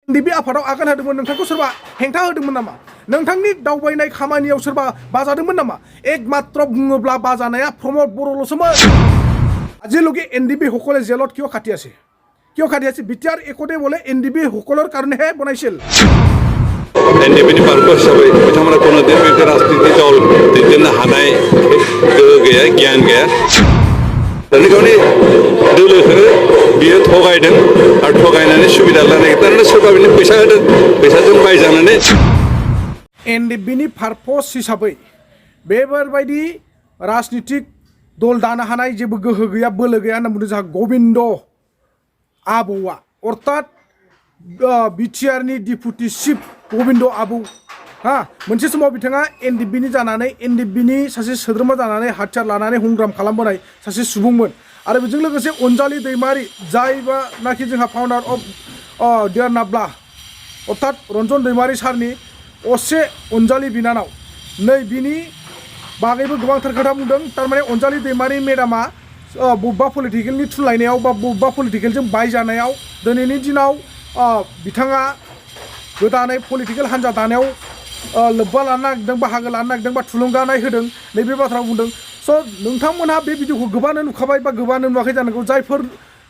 NDB आफादाव आगान होदोंमोन नोंथांखौ सोरबा हेंथा होदोंमन नामा नोंथांनि दावबायनाय खामानियाव सोरबा बाजादोंमोन नामा एकमात्र बुङोब्ला बाजानाया प्रमोद बर'ल'सोमोन আজিলৈকে NDB সকলে জেলত কিয় খাটি আছে বিটিআর একোতে বলে NDB সকলৰ কাৰণেহে বনাইছিল NDFB पार्क हिसाबै बिथांमोना कोनो दिन राजनीति दल दैदेननो हानाय गोहो गैया गियान गैया दानि गावनि दोलोखौ बियो थगायदों आरो थगायनानै सुबिदा लानो नागिरदों सोरबा बिनो फैसा होदों फैसाजों बायजानानै NDFBनि पार्पस हिसाबै बेफोरबायदि राजनीतिक दल दानो हानाय जेबो गोहो गैया बोलो गैया होनना बुंदों जोंहा गबिन्द आबौआ अर्थात बिटिआरनि डिपुटि चिफ गबिन्द आबौ हा मोनसे समाव बिथाङा NDFBनि जानानै NDFBनि सासे सोद्रोमा जानानै हाथियार लानानै हुंग्राम खालामबोनाय सासे सुबुंमोन आरो बेजों लोगोसे अनजालि दैमारि जायबा नाखि जोंहा फाउन्डार अफ डियार नाब्ला अर्थात रन्जन दैमारि सारनि असे अनजालि बिनानाव नै बिनि बागैबो गोबांथार खोथा बुंदों थारमाने अनजालि दैमारि मेडामा बबेबा पलिटिकेलनि थुनलायनायाव बा बबेबा पलिटिकेलजों बायजानायाव दिनैनि दिनाव बिथाङा गोदानै पलिटिकेल हान्जा दानायाव लोब्बा लानो नागिरदों बाहागो लानो नागिरदों बा थुलुंगानाय होदों नैबे बाथ्रा बुंदों स' नोंथांमोनहा बे भिडिअखौ गोबानो नुखाबाय बा गोबानो नुवाखै जानांगौ जायफोर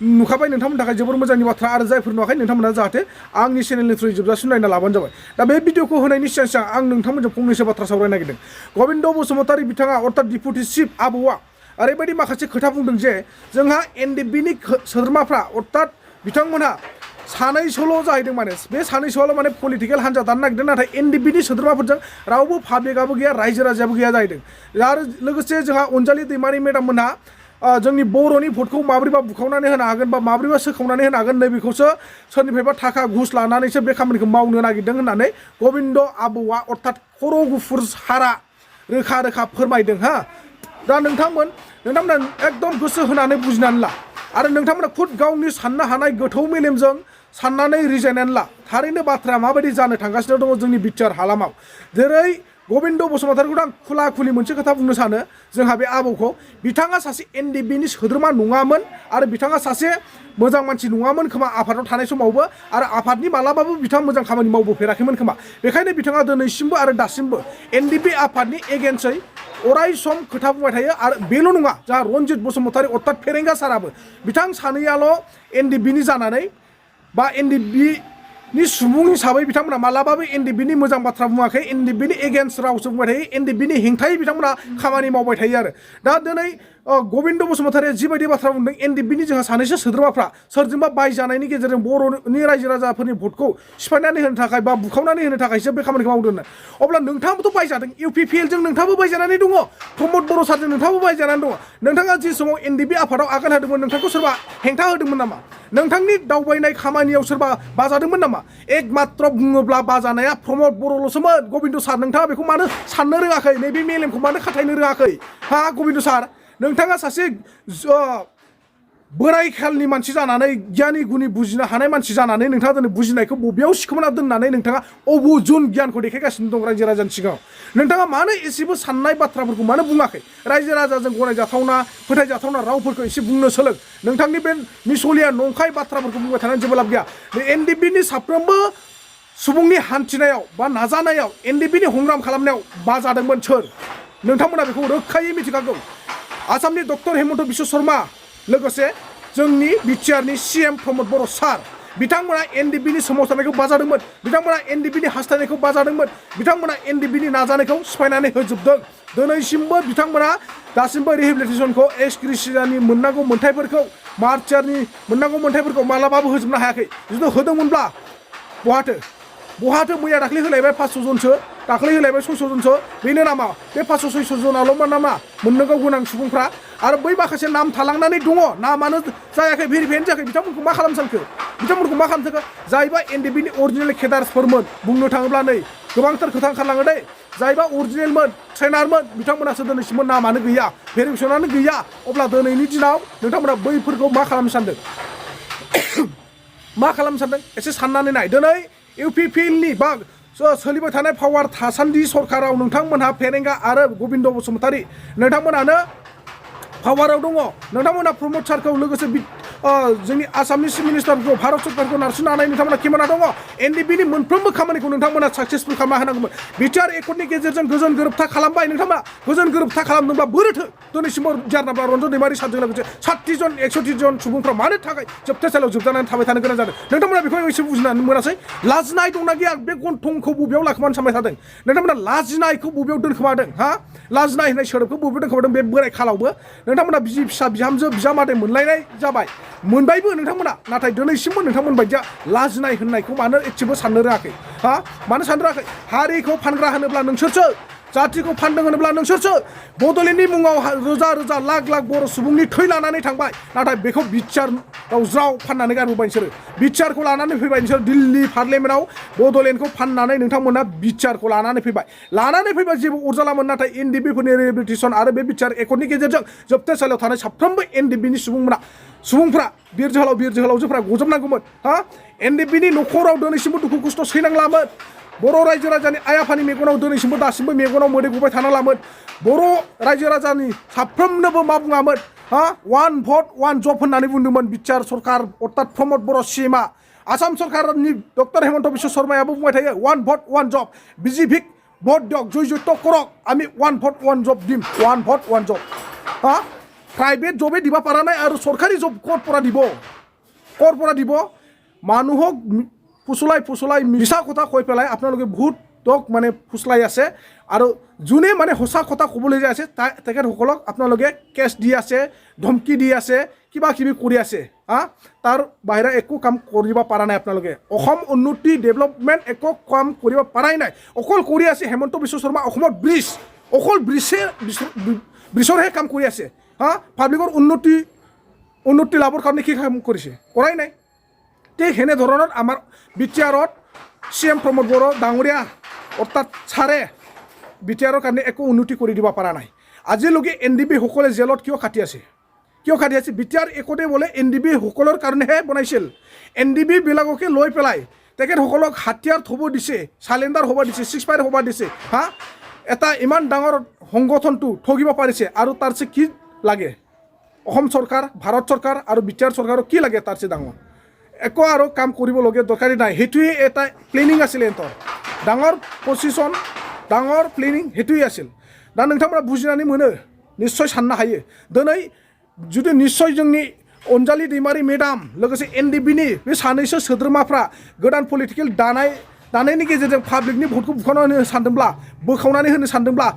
नुखाबाय नोंथांमोननि थाखाय जोबोर मोजांनि बाथ्रा आरो जायफोर नुवाखै नोंथांमोना जाहाथे आंनि चेनेलनिफ्राय जोबजासिम नायना लाबानो जाबाय दा बे भिडिअखौ होनायनि सिगां सिगां आं नोंथांमोनजों फंनैसो बाथ्रा सावरायनो नागिरदों गबिन्द बसुमतारी बिथाङा अर्थात डिपुटि चिफ आबौआ ओरैबायदि माखासे खोथा बुंदों जे जोंहा NDFBनि सोद्रोमाफ्रा अर्थात बिथांमोनहा सानैसोल' जाहैदों माने बे सानैसोआल' माने पलिटिकेल हान्जा दानो नागिरदों नाथाय NDFBनि सोद्रोमाफोरजों रावबो पाब्लिकआबो गैया रायजो राजायाबो गैया जाहैदों आरो लोगोसे जोंहा अनजालि दैमारि मेडाम मोनहा जोंनि बर'नि भटखौ माबोरैबा बुखावनानै होनो हागोन बा माबोरैबा सोखावनानै होनो हागोन नैबेखौसो सोरनिफ्रायबा थाखा घुस लानानैसो बे खामानिखौ मावनो नागिरदों होननानै गबिन्द आबौआ अर्थात खर' गुफुर सारा रोखा रोखा फोरमायदों हा दा नोंथांमोना एकदम गोसो होनानै बुजिनानै ला आरो नोंथांमोना खुद गावनि साननो हानाय गोथौ मेलेमजों साननानै रिजायनानै ला थारैनो बाथ्राया माबायदि जानो थांगासिनो दङ जोंनि बिटिआर हालामाव जेरै गबिन्द बसुमतारीखौ आं खुला खुलि मोनसे खोथा बुंनो सानो जोंहा बे आबौखौ बिथाङा सासे NDFBनि सोद्रोमा नङामोन आरो बिथाङा सासे मोजां मानसि नङामोन खोमा आफादाव थानाय समावबो आरो आफादनि मालाबाबो बिथाङा मोजां खामानि मावबोफेराखैमोन खोमा बेखायनो बिथाङा दिनैसिमबो आरो दासिमबो NDFB आफादनि एगेन्स्टै अराय सम खोथा बुंबाय थायो आरो बेल' नङा जोंहा रन्जित बसुमतारी अर्थात फेरेंगा साराबो बिथां सानैयाल' NDFBनि जानानै बा NDFBनि सुबुं हिसाबै बिथांमोना मालाबाबो NDFBनि मोजां बाथ्रा बुङाखै NDFBनि एगेन्स्ट रावसो बुंबाय थायो NDFBनि हेंथायै बिथांमोना खामानि मावबाय थायो आरो दा दिनै गबिन्द बसुमतारीया जिबायदि बाथ्रा बुंदों NDFBनि जोंहा सानैसो सोद्रोमाफ्रा सोरजोंबा बायजानायनि गेजेरजों बर'नि रायजो राजाफोरनि भटखौ सिफायनानै होनो थाखाय बा बुखावनानै होनो थाखायसो बे खामानिखौ मावदों अब्ला नोंथाङाबोथ' बायजादों UPPLजों नोंथाङाबो बायजानानै दङ प्रमोद बर' सारजों नोंथाङाबो बायजानानै दङ नोंथाङा जि समाव NDFB आफादाव आगान होदोंमोन नोंथांखौ सोरबा हेंथा होदोंमोन नामा नोंथांनि दावबायनाय खामानियाव सोरबा बाजादोंमोन नामा एकमात्र बुङोब्ला बाजानाया प्रमोद बर'ल'सोमोन गबिन्द सार नोंथाङा बेखौ मानो साननो रोङाखै नैबे मेलेमखौ मानो खाथायनो रोङाखै हा गबिन्द सार नोंथाङा सासे बोराय खालनि मानसि जानानै गियानि गुनि बुजिनो हानाय मानसि जानानै नोंथाङा दिनै बुजिनायखौ बबेयाव सिखोमाना दोननानै नोंथाङा अबुजुन गियानखौ देखायगासिनो दं रायजो राजानि सिगाङाव नोंथाङा मानो एसेबो साननाय बाथ्राफोरखौ मानो बुङाखै रायजो राजाजों गनायजाथावना फोथायजाथावना रावफोरखौ एसे बुंनो सोलों नोंथांनि बे मिसलिया नंखाय बाथ्राफोरखौ बुंबाय थानानै जेबो लाब गैया बे NDFBनि साफ्रोमबो सुबुंनि हान्थिनायाव बा नाजानायाव NDFBनि हंग्राम खालामनायाव बाजादोंमोन सोर नोंथांमोना बेखौ रोखायै मिथिखागौ आसामनि डक्टर हेमन्त बिश्व शर्मा लोगोसे जोंनि बिटिआरनि CM प्रमोद बर' सार बिथांमोना NDFBनि सोमावसारनायखौ बाजादोंमोन बिथांमोना NDFBनि हास्थायनायखौ बाजादोंमोन बिथांमोना NDFBनि नाजानायखौ सिफायनानै होजोबदों दिनैसिमबो बिथांमोना दासिमबो रिहेबिलिटेसनखौ एक्स ग्रेसियानि मोननांगौ मोन्थायफोरखौ मार्चारनि मोननांगौ मोन्थायफोरखौ मालाबाबो होजोबनो हायाखै जुदि होदोंमोनब्ला बहाथो मैया दाख्लै होलायबाय 500 जनसो दाख्लै होलायबाय 600 जनसो बेनो नामा बे 500 600 जनाल' नामा मोननांगौ गोनां सुबुंफ्रा आरो बै माखासे नाम थालांनानै दङ नामानो जायाखै भेरिफाइआनो जायाखै बिथांमोनखौ मा खालामनो सानखो जायबा NDFBनि अरिजिनेल केडार्सफोरमोन बुंनो थाङोब्ला नै गोबांथार खोथा ओंखारलाङो दै जायबा अरिजिनेलमोन ट्रेनारमोन बिथांमोनासो दिनैसिमबो नामानो गैया भेरिफिकेसनानो गैया अब्ला दिनैनि दिनाव नोंथांमोना बैफोरखौ मा खालामनो सानदों एसे साननानै नाय दिनै UPPLनि बा सोलिबाय थानाय पावार थासान्दि सरकाराव नोंथांमोनहा फेरेंगा आरो गबिन्द बसुमतारी नोंथांमोनानो पावाराव दङ नोंथांमोना प्रमोद सारखौ लोगोसे जोंनि आसामनि चिफ मिनिस्टारखौ भारत सरकारखौ नारसिननो हानाय नोंथांमोना खेमना दङ एनडिबिनि मोनफ्रोमबो खामानिखौ नोंथांमोना साक्सेसफुल खालामना होनांगौमोन बिटिआर एकर्डनि गेजेरजों गोजोन गोरोबथा खालामबाय नोंथांमोना गोजोन गोरोबथा खालामदोंब्ला बोरैथो दिनैसिमबो जारनाब्ला रन्जन दैमारि सारजों लोगोसे 60 जन 130 जन सुबुंफ्रा मानो थाखाय जोबथेसालियाव जोबजानानै थाबाय थानो गोनां जादों नोंथांमोना बेखौ एसे बुजिनानै मोनासै लाजिनाय दंना गैया बे गन्थंखौ बबेयाव लाखोमानो सानबाय थादों नोंथांमोना लाजिनायखौ बबेयाव दोनखोमादों हा लाजिनाय होननाय सोदोबखौ बबेयाव दोनखोमादों बे बोराय खालावबो नोंथांमोना बिसि फिसा बिहामजो बिजामादै मोनलायनाय जाबाय मोनबायबो नोंथांमोना नाथाय दिनैसिमबो नोंथांमोन बायदिया लाजिनाय होननायखौ मानो एसेबो साननो रोङाखै हा मानो साननो रोङाखै हारिखौ फानग्रा होनोब्ला नोंसोरसो जातिखौ फानदों होनोब्ला नोंसोरसो बड'लेण्डनि मुङाव रोजा रोजा लाख लाख बर' सुबुंनि थै लानानै थांबाय नाथाय बेखौ बिटिआराव ज्राव फाननानै गारबोबाय नोंसोरो बिटिआरखौ लानानै फैबाय नोंसोर दिल्ली पार्लियामेन्टआव बड'लेण्डखौ फाननानै नोंथांमोना बिटिआरखौ लानानै फैबाय जेबो अरजालामोन नाथाय एनडिबिफोरनि रिहेबिलिटेसन आरो बे बिटिआर एकर्डनि गेजेरजों जोबथेसालियाव थानाय साफ्रोमबो एनडिबिनि सुबुंफ्रा बिर जोहोलावजोफ्रा गजबनांगौमोन हा एनडिबिनि न'खराव दिनैसिमबो दुखु खस्थ' सैनांलामोन बर' रायजो राजानि आइ आफानि मेगनाव दिनैसिमबो दासिमबो मेगनाव मोदै गबाय थानांलामोन बर' रायजो राजानि साफ्रोमनोबो मा बुङामोन हा वान भट वान जब होननानै बुंदोंमोन बिटिआर सरकार अर्थात प्रमद बर' सिएमआ आसाम सरकारनि डक्टर हेमन्त बिश्व शर्मायाबो बुंबाय थायो वान भट वान जब बिजेपिक भट दियक जय्यत करक আমি ওয়ান ভোট ওয়ান জব দিম ওয়ান ভোট ওয়ান জব হ্যাঁ প্ৰাইভেট জবে দিব পৰা নাই আৰু চৰকাৰী জব ক'ৰ পৰা দিব মানুহক ফুচলাই মিছা কথা কৈ পেলাই আপোনালোকে বহুতক মানে ফুচলাই আছে আৰু যোনে মানে সঁচা কথা ক'বলৈ যায় আছে তেখেতসকলক আপোনালোকে কেছ দি আছে ধমকি দি আছে কিবা কিবি কৰি আছে হা তাৰ বাহিৰে একো কাম কৰিব পৰা নাই আপোনালোকে অসম উন্নতি ডেভেলপমেণ্ট একো কাম কৰিব পৰাই নাই অকল কৰি আছে হেমন্ত বিশ্ব শৰ্মা অসমত অকল ব্ৰিজৰহে কাম কৰি আছে হা পাব্লিকৰ উন্নতি লাভৰ কাৰণে কি কাম কৰিছে কৰাই নাই ঠিক সেনেধৰণৰ আমাৰ বিটিআৰত চিএম প্ৰমোদ বড়ো ডাঙৰীয়া অৰ্থাৎ ছাৰে বিটিআৰৰ কাৰণে একো উন্নতি কৰি দিব পৰা নাই আজিলৈকে এনডিবি সকলে জেলত কিয় খাটি আছে বিটিআৰ একোতে বোলে এনডিবি সকলৰ কাৰণেহে বনাইছিল এনডিবি বিলাককে লৈ পেলাই তেখেতসকলক হাতিয়াৰ থ'ব দিছে চাইলেণ্ডাৰ হ'ব দিছে 6 ফায়াৰ হ'ব দিছে হা এটা ইমান ডাঙৰ সংগঠনটো ঠগিব পাৰিছে আৰু তাৰছে কি লাগে অসম চৰকাৰ ভাৰত চৰকাৰ আৰু বিটিআৰ চৰকাৰক কি লাগে তাৰছে ডাঙৰ একো আৰু কাম কৰিবলগীয়া দৰকাৰী নাই সেইটোৱে এটা প্লেনিং আছিল এন্তৰ ডাঙৰ পজিশ্যন ডাঙৰ প্লেনিং সেইটোৱে আছিল दा नोंथांमोना बुजिनानै मोनो निश्चय साननो हायो दिनै जुदि निश्चय जोंनि अनजालि दैमारि मेडाम लोगोसे एनडिबिनि बे सानैसो सोद्रोमाफ्रा गोदान पलिटिकेल दानायनि गेजेरजों पाब्लिकनि भटखौ बुखावनानै होनो सानदोंब्ला बोखावनानै होनो सानदोंब्ला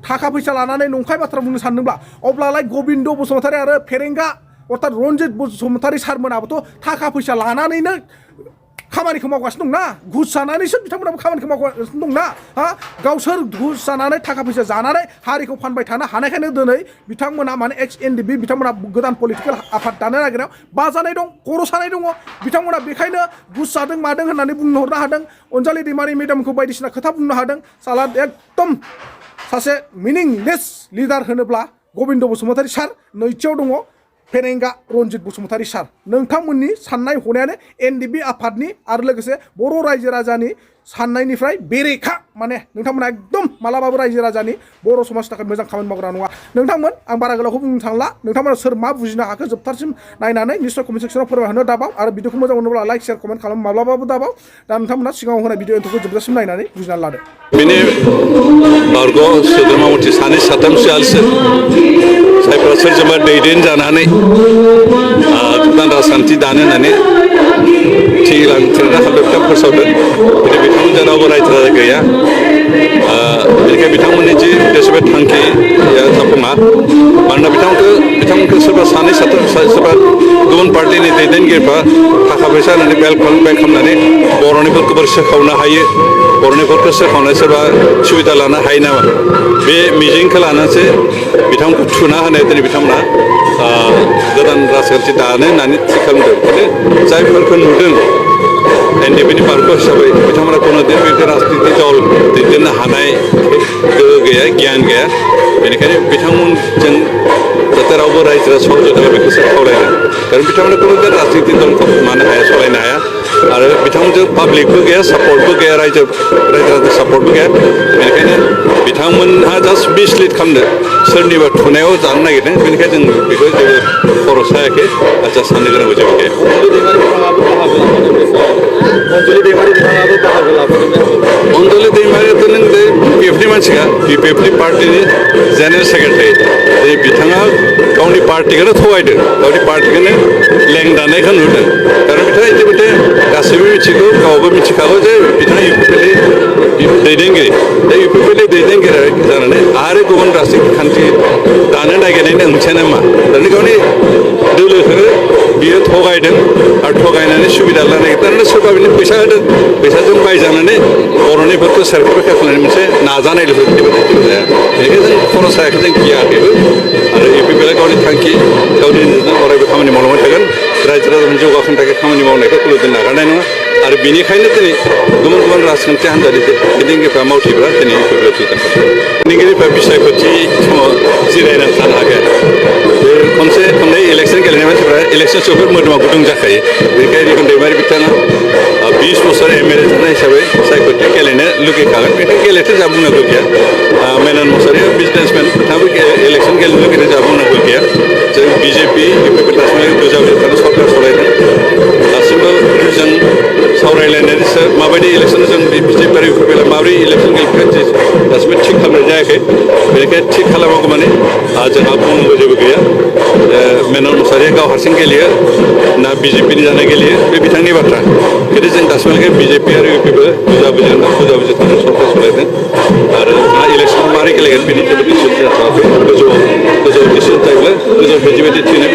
थाखा फैसा लानानै नंखाय बाथ्रा बुंनो सानदोंब्ला अब्लालाय गबिन्द बसुमतारी आरो फेरेंगा अर्थात रन्जित बसुमतारी सारमोनाबोथ' थाखा फैसा लानानैनो खामानिखौ मावगासिनो दं ना घुस जानानैसो बिथांमोनाबो खामानिखौ मावगासिनो दं ना हा गावसोर घुस जानानै थाखा फैसा जानानै हारिखौ फानबाय थानो हानायखायनो दिनै बिथांमोना माने एक्स एनडिबि बिथांमोना गोदान पलिटिकेल आफाद दानो नागिरनायाव बाजानाय दं खर' सानाय दङ बिथांमोना बेखायनो घुस जादों मादों होननानै बुंनो हरनो हादों अनजालि दैमारि मेडामखौ बायदिसिना खोथा बुंनो हादों साला एकदम सासे मिनिंलेस लिडार होनोब्ला गबिन्द बसुमतारी सार नैथियाव दङ फेरेंगा रन्जित बसुमतारी सार नोंथांमोननि साननाय हनायानो एनडिबि आफादनि आरो लोगोसे बर' रायजो राजानि साननायनिफ्राय बेरेखा माने नोंथांमोना एकदम मालाबाबो रायजो राजानि बर' समाजनि थाखाय मोजां खामानि मावग्रा नङा नोंथांमोन आं बारा गोलावखौ बुंनो थांला नोंथांमोना सोर मा बुजिनो हाखो जोबथारसिम नायनानै निश्चय कमेन्ट सेक्सनाव फोरमायहरनो दाबाव आरो भिडिअखौ मोजां मोनोब्ला लाइक शेयार कमेन्ट खालाम माब्लाबाबो दाबाव दा नोंथांमोना सिगाङाव होनाय भिडिअ एन्थ'खौ जोबजासिम नायनानै बुजिनानै लादो बेनि बारग' सोद्रोमा मथि सानै साथामसो आलसो जायफोरा सोरजोंबा दैदेन जानानै गोदान राजखान्थि दानो होननानै थिरांथा हालोबथा फोसावदों बिदि बिथांमोनजों रावबो रायजो राजा गैया बेनिखायनो बिथांमोननि जि बे थांखिया जाफुङा मानोना बिथांमोनखौ सोरबा सानै साथाम सोरबा गुबुन पार्टिनि दैदेनगिरिफ्रा थाखा फैसा होनानै बेल खालामनानै बर'निफोरखौबो सोखावनो हायो बर'निफोरखौ सोखावनानै सोरबा सुबिदा लानो हायो नामा बे मिजिंखौ लानानैसो बिथांमोनखौ थुना होनाय दिनै बिथांमोना गोदान राजखान्थि दानो होननानै थि खालामदों खिन्थु जायफोरखौ नुदों एनडिबिनि बारग' हिसाबै बिथांमोना कोनो दिन बे राजनिति दल दैदेननो हानाय गोहो गैया गियान गैया बेनिखायनो बिथांमोनजों जाहाथे रावबो रायजोआ सहयोग होआ बेखौसो खावलायदों खारन बिथांमोना कोनो दिन राजनिति दलखौ मानो हाया सालायनो हाया आरो बिथांमोनजों पाब्लिकबो गैया सापर्टबो गैया रायजो राजा सापर्टबो गैया बेनिखायनो बिथांमोनहा जास्ट मिसलिड खालामदों सोरनिबा थुनायाव जानो नागिरदों बेनिखायनो जों बेखौ जेबो खर' सायाखै आरो साननो गोनांबो जेबो गैया अनजलि दैमारियाथ' नों बे बिपिएफनि मानसिखा बिपिएफनि पार्टिनि जेनेरेल सेक्रेटारि जे बिथाङा गावनि पार्टिखौनो थगायदों गावनि पार्टिखौनो लेंदानायखौ नुदों खारन बिथाङा इतिमধ্যे गासैबो मिथिगौ गावबो मिथिखागौ जे बिथाङा इउपिपिएलनि दैदेनगिरि दा इउपिपिएलनि दैदेनगिरि जानानै आरो गुबुन राजनितिक खान्थि दानो नागिरनायनि ओंथियानो मा दानि गावनि दोलोखौ बियो थगायदों आरो थगायनानै सुबिदा लानो नागिरदों सोरबा बिनो फैसा होदों फैसाजों बायजानानै बर'निफोरखौ सेरखार रैखा खालामनायनि मोनसे नाजानाय बेनिखायनो जों खर' सायाखै जों गियाखैबो आरो इउपिपिएलआ गावनि थांखि गावनि नोजोरजों अरायबो खामानि मावलांबाय थागोन रायजो राजानि जौगाखांनो थाखाय खामानि मावनायखौ खुलुमनो नागारनाय नङा आरो बेनिखायनो दिनै गुबुन गुबुन राजखान्थि हान्जानि दैदेनगिरिफ्रा मावथिफ्रा दिनै इउपिपिएलआव जौगाखांदों दैदेनगिरिफ्रा बिसायख'थि समाव जिरायनानै थानो हाखाया बे खनसे खननै इलेक्सन गेलेनाय मानसिफ्रा इलेक्सन समाव मोदोमा गुदुं जाखायो बेनिखायनो रिगन दैमारि बिथाङा 20 बोसोर एमएलए थानाय हिसाबै सायख'थि गेलेनो लुगैखागोन बेनिखायनो गेलेथो जा बुंनांगौ गैया मेनन मसाहारिया बिजनेसमेन बिथाङाबो इलेक्सन गेलेनो लुगैदों जा बुंनांगौ गैया जों बिजेपि इउपिपिएल दासिमबो गोजावजों थानो सरकार सालायदों दासिमबो जों सावरायलायनानैसो माबायदि इलेक्सन जों बिजेपि आरो इउपिपिएलआ माबोरै इलेक्सन गेलेगोन दासिमबो थिग खालामनाय जायाखै बेनिखायनो थिग खालामागौ माने जोंहा बुंनांगौ जेबो गैया मेनन मसाहारिया गाव हारसिं गेलेयो ना बिजेपिनि जानाय गेलेयो बे बिथांनि बाथ्रा खिन्थु जों दासिमहालागै बिजेपि आरो इउपिपिएल बुजा थानो सरकार सालायदों आरो जोंहा इलेक्सन माबोरै गेलेगोन बेनि जेबो डिसिसन जाथ'वाखै गोजौआव डिसिसन जायोब्ला गोजौआव बिदि थिनो